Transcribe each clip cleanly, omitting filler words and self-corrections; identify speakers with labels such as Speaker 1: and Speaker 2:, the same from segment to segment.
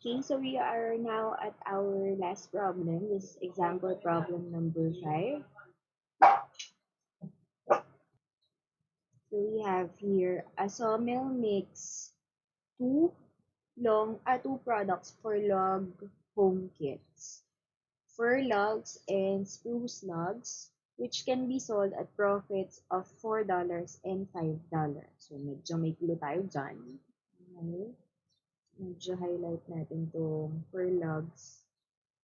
Speaker 1: Okay, so we are now at our last problem. This is example problem number 5. So we have here a sawmill makes two products for log home kits. Fir logs and spruce logs, which can be sold at profits of $4 and $5. So medyo may clue tayo dyan. Okay. Medyo highlight natin itong fir logs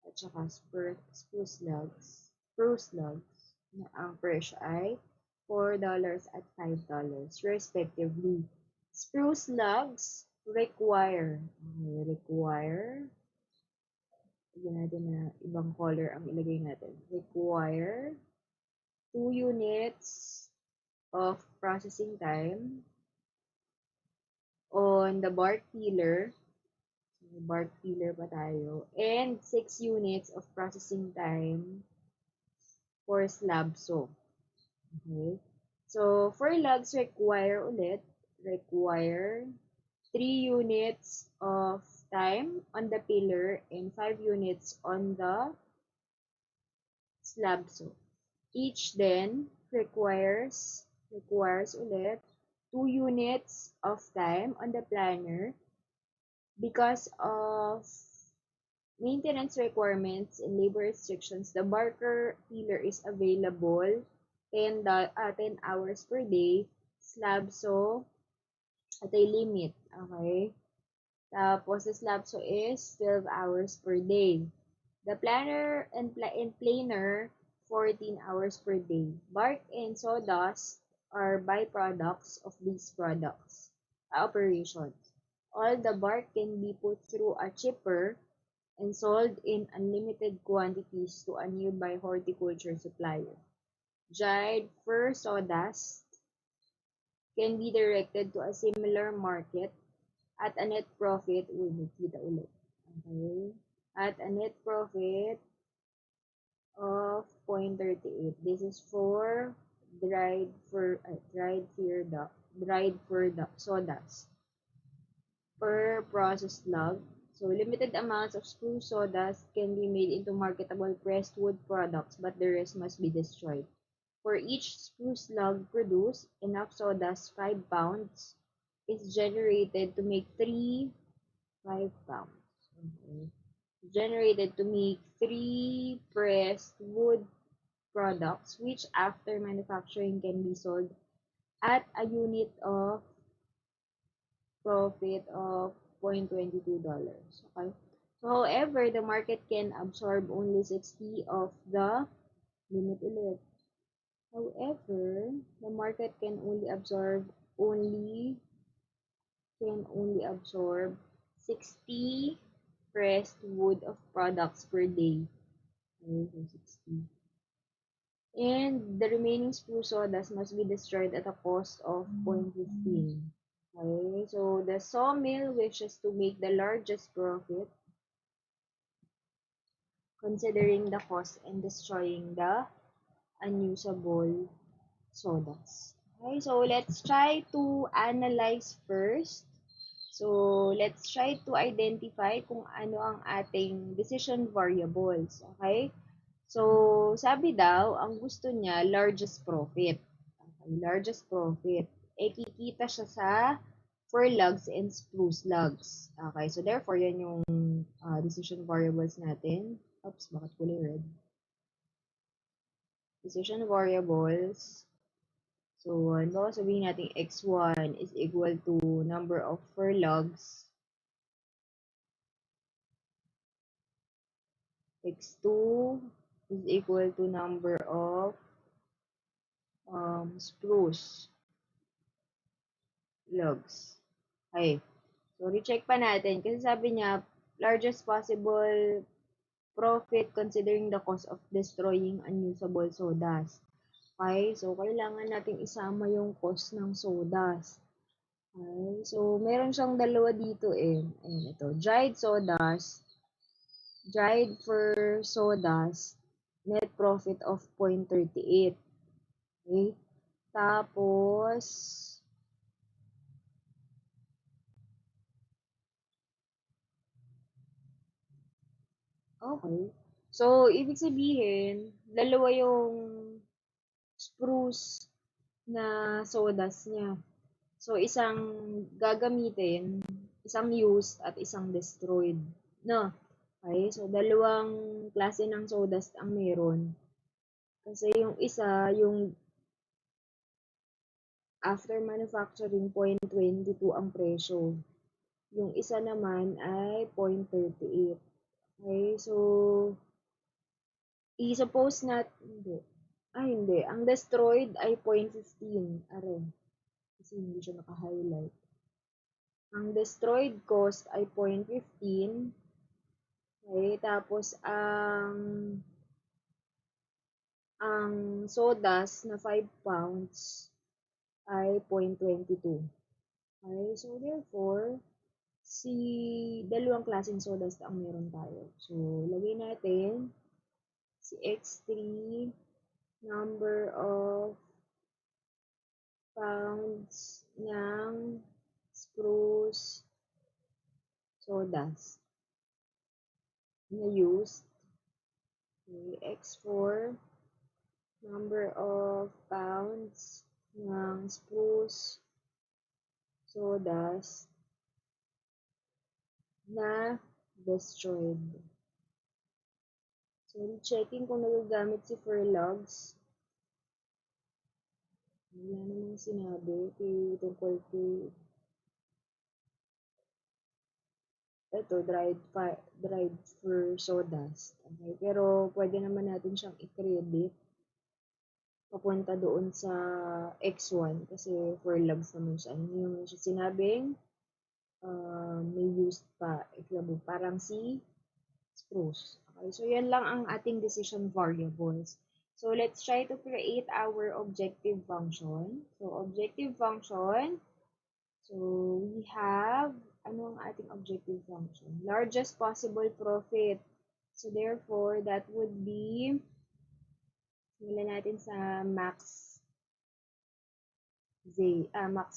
Speaker 1: at saka spruce logs na ang presyo ay $4 at $5 respectively. Spruce logs require, lagyan natin na ibang color ang ilagay natin. Require 2 units of processing time on the bark peeler. Bark peeler pa tayo. And 6 units of processing time for slab saw. Okay? So, for logs require 3 units of time on the pillar and 5 units on the slab saw. Each then requires ulit 2 units of time on the planer because of maintenance requirements and labor restrictions. The barker peeler is available 10 hours per day. Slab saw at a limit. Okay? Tapos, the slab saw is 12 hours per day. The planner and planer, 14 hours per day. Bark and sawdust are byproducts of these operations. All the bark can be put through a chipper and sold in unlimited quantities to a nearby horticulture supplier. Dried fir sawdust can be directed to a similar market at a net profit. Nakita ulit. Okay. At a net profit of 0.38. This is for sawdust per processed log. So, limited amounts of spruce sawdust can be made into marketable pressed wood products, but the rest must be destroyed. For each spruce log produced, enough sawdust, 5 pounds, is generated to make 5 pounds. Okay. Generated to make 3 pressed wood products, which after manufacturing can be sold at a unit of profit of $0.22. Okay. So, however, the market can absorb only 60 of the limit ulit. However, the market can only absorb 60 pressed wood of products per day. Okay, so 60. And the remaining spruce sawdust must be destroyed at a cost of 0.15. Okay, so the sawmill wishes to make the largest profit considering the cost and destroying the unusable sawdust. Okay, so let's try to analyze first. So, let's try to identify kung ano ang ating decision variables. Okay? So, sabi daw, ang gusto niya, largest profit. Okay, largest profit. Eh, kikita siya sa fir logs and spruce logs. Okay, so therefore, yan yung decision variables natin. Oops, bakit kulay red? Decision variables. So, ano, sabihin natin x1 is equal to number of fir logs. X2 is equal to number of spruce logs. Okay. So, recheck pa natin. Kasi sabi niya, largest possible profit considering the cost of destroying unusable sawdust. Okay. So, kailangan natin isama yung cost ng sawdust. Okay. So, meron siyang dalawa dito eh. Ayan, ito. Dried fir sawdust, net profit of 0.38. Okay. Tapos, Okay. So, ibig sabihin, dalawa yung spruce na sawdust niya. So, isang gagamitin, isang used at isang destroyed. No? Okay? So, dalawang klase ng sawdust ang meron. Kasi yung isa, yung after manufacturing, 0.22 ang presyo. Yung isa naman ay 0.38. Okay? So, i-suppose hindi. Hindi. Ang destroyed ay 0.15. Are. Kasi hindi siya naka-highlight. Ang destroyed cost ay 0.15. Okay? Tapos, ang sawdust na 5 pounds ay 0.22. Okay? So, therefore, dalawang klaseng sawdust ang meron tayo. So, lagay natin si X3, number of pounds ng spruce sawdust na used. Okay, X4, number of pounds ng spruce sawdust na destroyed. So, checking kung nagagamit si Furlogs. Wala namang sinabi tungkol kay ito, dried fur sawdust. Okay? Pero, pwede naman natin siyang i-credit papunta doon sa X1 kasi Furlogs naman siya. Hindi naman siya sinabing may used pa. Example, parang si Spruce. Okay? So, yan lang ang ating decision variables. So, let's try to create our objective function. So, objective function, so, we have, ano ang ating objective function? Largest possible profit. So, therefore, that would be, simulan natin sa max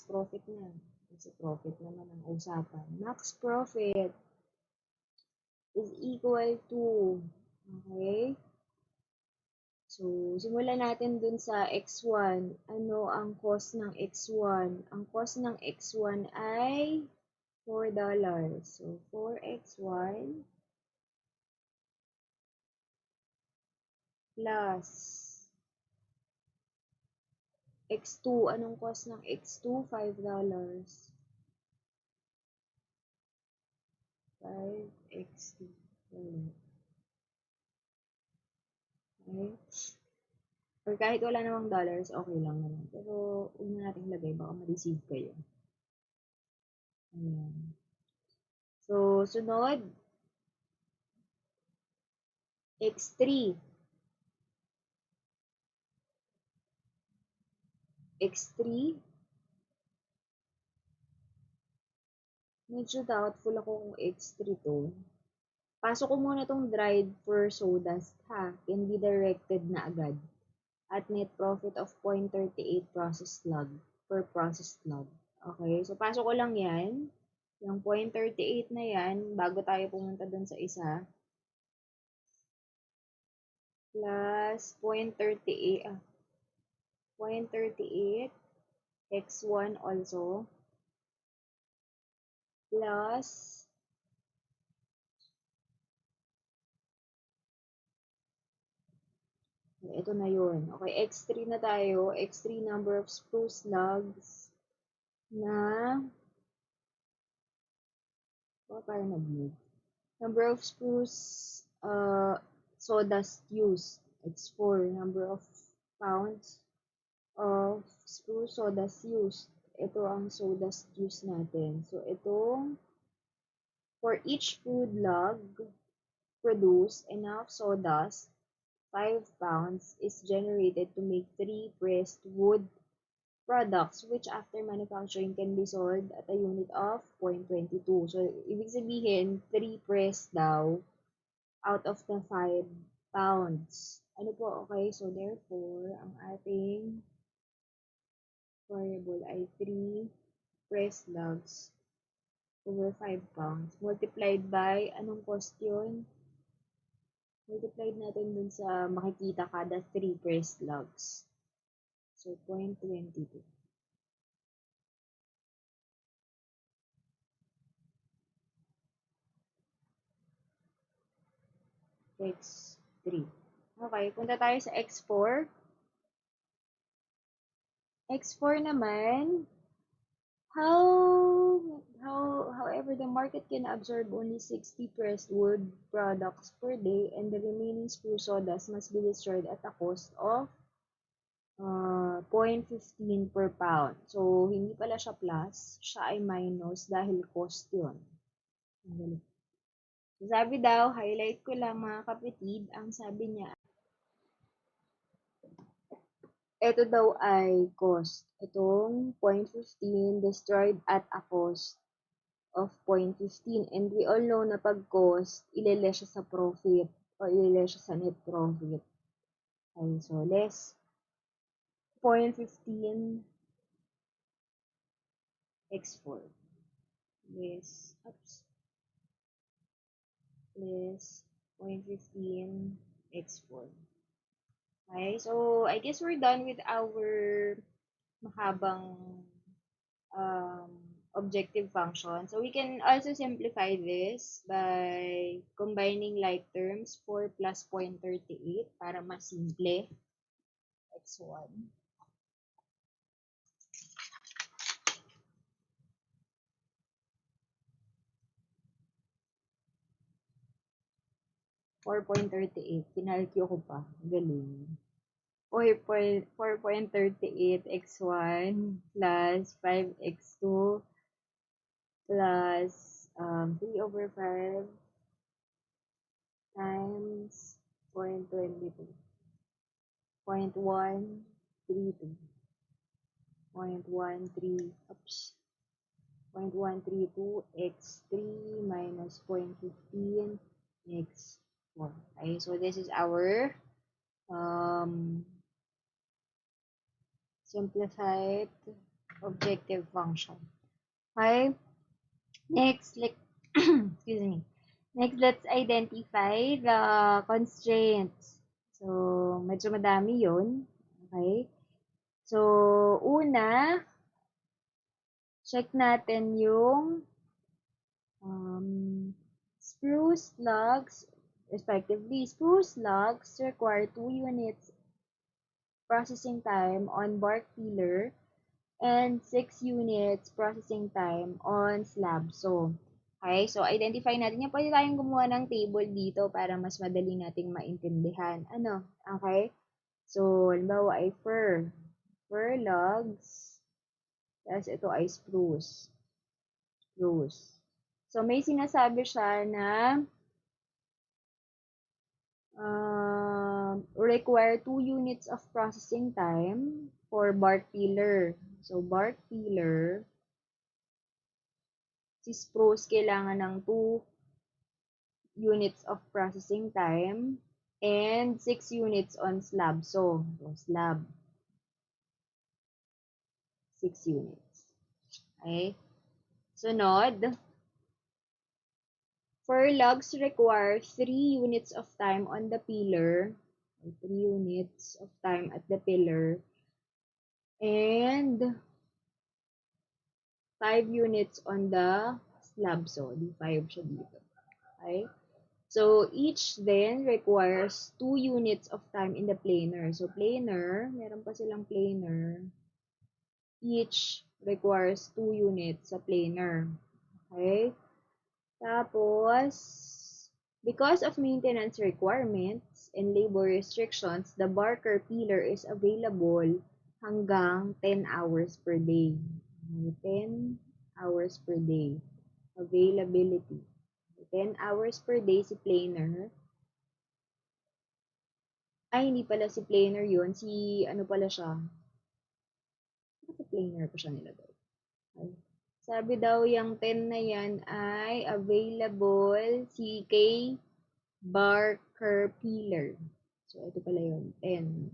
Speaker 1: profit na. Kasi profit naman ang usapan. Max profit is equal to, okay? So, simulan natin dun sa X1. Ano ang cost ng X1? Ang cost ng X1 ay $4. So, 4x1 plus x2. Anong cost ng x2? $5. 5x2. Okay? Or kahit wala namang dollars, okay lang naman. Pero, huwag na natin lagay. Baka ma-receive kayo. Ayan. So, sunod, x3. x3, medyo doubtful ako kung x3 to. Pasok ko muna tong dried fur sawdust ha. Can be directed na agad. At net profit of 0.38 processed log per processed log. Okay, so pasok ko lang yan. Yung 0.38 na yan, bago tayo pumunta dun sa isa. Plus 0.38, 0.38 x1 also. Plus ito na yun. Okay, x3 na tayo. X3 number of spruce logs na parang nag-move. Number of spruce sawdust used. X4. Number of pounds of spruce sawdust used. Ito ang sawdust used natin. So, itong for each food log produced, enough sawdust 5 pounds is generated to make 3 pressed wood products which after manufacturing can be sold at a unit of 0.22. So, ibig sabihin, 3 pressed daw out of the 5 pounds. Ano po, okay? So, therefore, ang ating variable ay 3 pressed logs over 5 pounds multiplied by, anong cost yun? Multiplied natin dun sa makikita kada 3 pressed logs. So, 0.22. X3. Okay, punta tayo sa X4. X4 naman, however, the market can absorb only 60 pressed wood products per day and the remaining spruce sawdust must be destroyed at a cost of 0.15 per pound. So, hindi pala siya plus, siya ay minus dahil cost yun. So, sabi daw, highlight ko lang mga kapatid, ang sabi niya, ito daw ay cost. Itong 0.15 destroyed at a cost of 0.15. And we all know na pag cost, ilele siya sa profit o ilele siya sa net profit. Okay, so less 0.15 x4. Less 0.15 x4. Okay, so I guess we're done with our mahabang um, objective function. So we can also simplify this by combining like terms 4 plus 0.38 para mas simple. X1. 4.38. Kinalkyo ko pa. Galing. 4.38 x1 plus 5x2 plus 3 over 5 times 0.22. 0.132. 0.13, oops, 0.132 x3 minus 0.15 x4. Okay, so this is our simplified objective function. Okay, next, excuse me. Next, let's identify the constraints. So, medyo madami yun. Okay. So, una, check natin yung spruce logs, respectively. Spruce logs require 2 units processing time on bark peeler and 6 units processing time on slab. So, okay, so identify natin yan. Pwede tayong gumawa ng table dito para mas madali nating maintindihan. Ano? Okay? So, halimbawa ay fir. Fir logs. Tapos ito ay spruce. Spruce. So, may sinasabi siya na require 2 units of processing time for bark peeler. So, bark peeler, si spruce kailangan ng 2 units of processing time and 6 units on slab. So slab, 6 units. Okay? Sunod, for logs require 3 units of time on the peeler. 3 units of time at the pillar and 5 units on the slab. So, di 5 siya dito. Okay? So, each then requires 2 units of time in the planer. So, planer, meron pa silang planer. Each requires 2 units sa planer. Okay? Tapos, because of maintenance requirements and labor restrictions, the barker peeler is available hanggang 10 hours per day. 10 hours per day. Availability. 10 hours per day si planer. Ay, hindi pala si planer yun. Si, ano pala siya? Sa planer pa siya nilagay. Okay. Sabi daw yung 10 na yan ay available si kay Barker Peeler. So, ito pala yun. 10.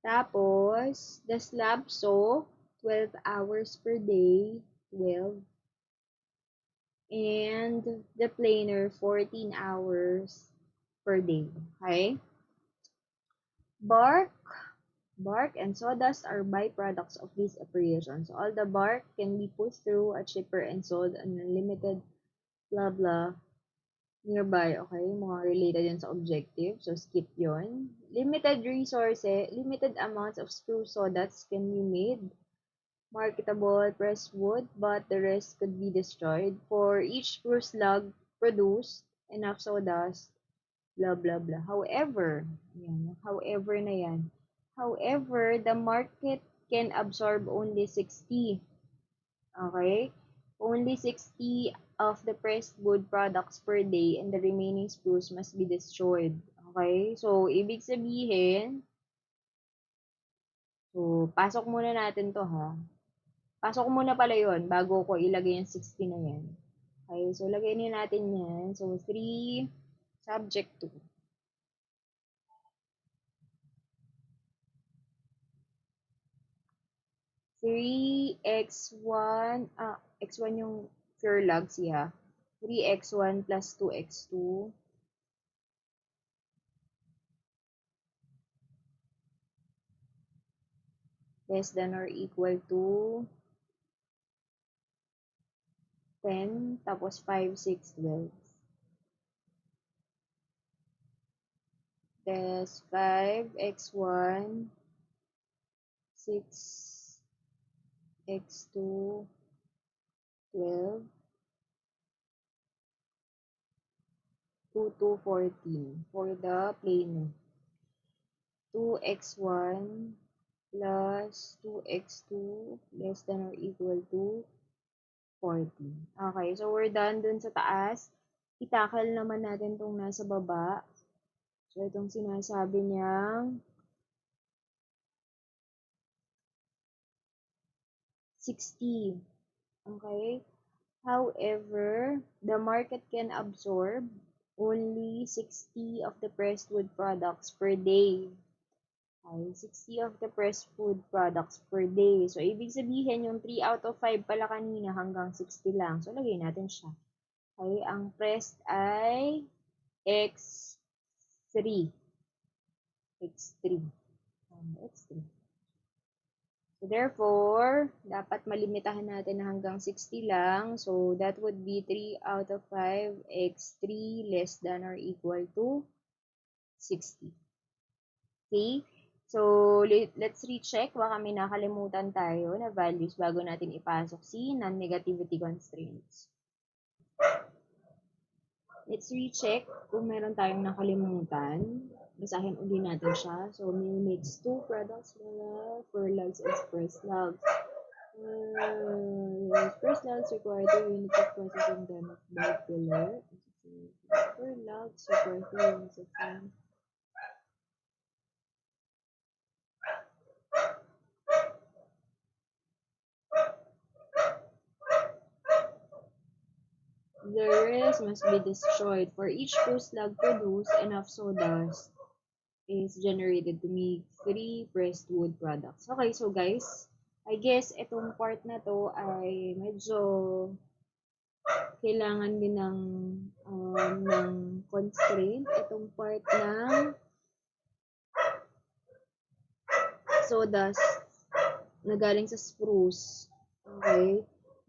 Speaker 1: Tapos, the slab saw, 12 hours per day. 12. And the planer, 14 hours per day. Okay? Bark, bark and sawdust are byproducts of these operations. All the bark can be pushed through a chipper and sold on a limited blah blah nearby. Okay? Mga related yan sa objective. So, skip yon. Limited resources, limited amounts of spruce sawdust can be made marketable pressed wood, but the rest could be destroyed. For each spruce log produced, enough sawdust, blah blah blah. However, yan, however na yan. However, the market can absorb only 60. Okay? Only 60 of the pressed wood products per day and the remaining spruce must be destroyed. Okay? So, ibig sabihin, so, pasok muna natin to ha. Pasok muna pala yon bago ko ilagay yung 60 na yan. Okay, so lagay na natin yan. So, 3, subject 2. 3x1, x1 yung pure logs, yeah. 3x1 plus 2x2 less than or equal to 10, tapos 5, 6, 12. That's 5x1, 6x2, 12, 2 to 14 for the plane. 2x1 plus 2x2 less than or equal to 40. Okay, so we're done dun sa taas. Itakal naman natin tong nasa baba. So, itong sinasabi niyang 60. Okay? However, the market can absorb only 60 of the pressed wood products per day. Okay, 60 of the pressed food products per day. So, ibig sabihin, yung 3 out of 5 pala kanina hanggang 60 lang. So, lagay natin siya. Okay, ang pressed ay x3. x3. x3. So, therefore, dapat malimitahan natin na hanggang 60 lang. So, that would be 3 out of 5 x3 less than or equal to 60. Okay? So, let's recheck. Baka may nakalimutan tayo na values bago natin ipasok si non-negativity constraints. Let's recheck kung meron tayong nakalimutan. Basahin uli natin siya. So, makes 2 products for logs and spruce logs. Spruce logs require 2 units of processing done by pillar. For logs require 2 units of time. The rest must be destroyed. For each spruce log produced, enough sawdust is generated to make 3 pressed wood products. Okay, so guys, I guess itong part na to ay medyo kailangan din ng constraint. Itong part ng sawdust na galing sa spruce. Okay?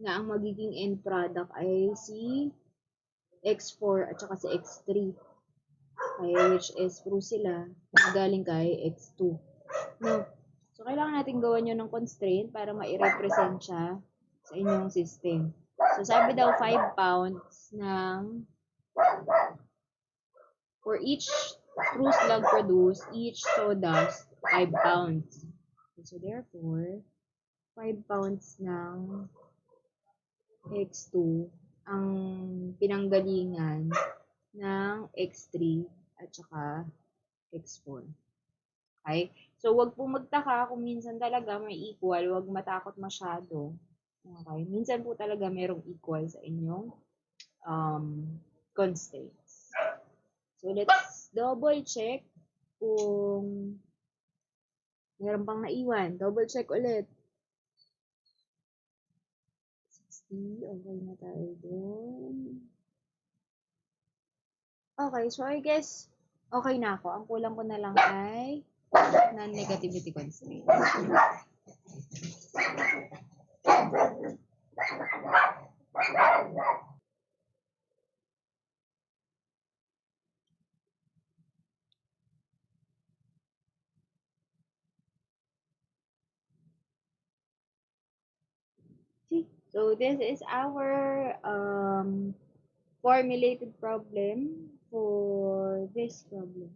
Speaker 1: Na ang magiging end product ay si X4 at saka si X3. Okay, which is spruce sila na galing kay X2. No. So, kailangan natin gawan yun ng constraint para ma-represent siya sa inyong system. So, sabi daw 5 pounds ng for each spruce log produced, each sawdust 5 pounds. So, therefore, 5 pounds ng X2 ang pinanggalingan ng X3 at saka X4. Okay? So, wag po magtaka kung minsan talaga may equal. Wag matakot masyado. Okay? Minsan po talaga merong equal sa inyong constraints. So, let's double check kung meron pang naiwan. Double check ulit. 60. Okay na tayo doon. Okay, so I guess Okay na ako. Ang kulang ko na lang ay non-negativity constraint. See? So this is our formulated problem for this problem.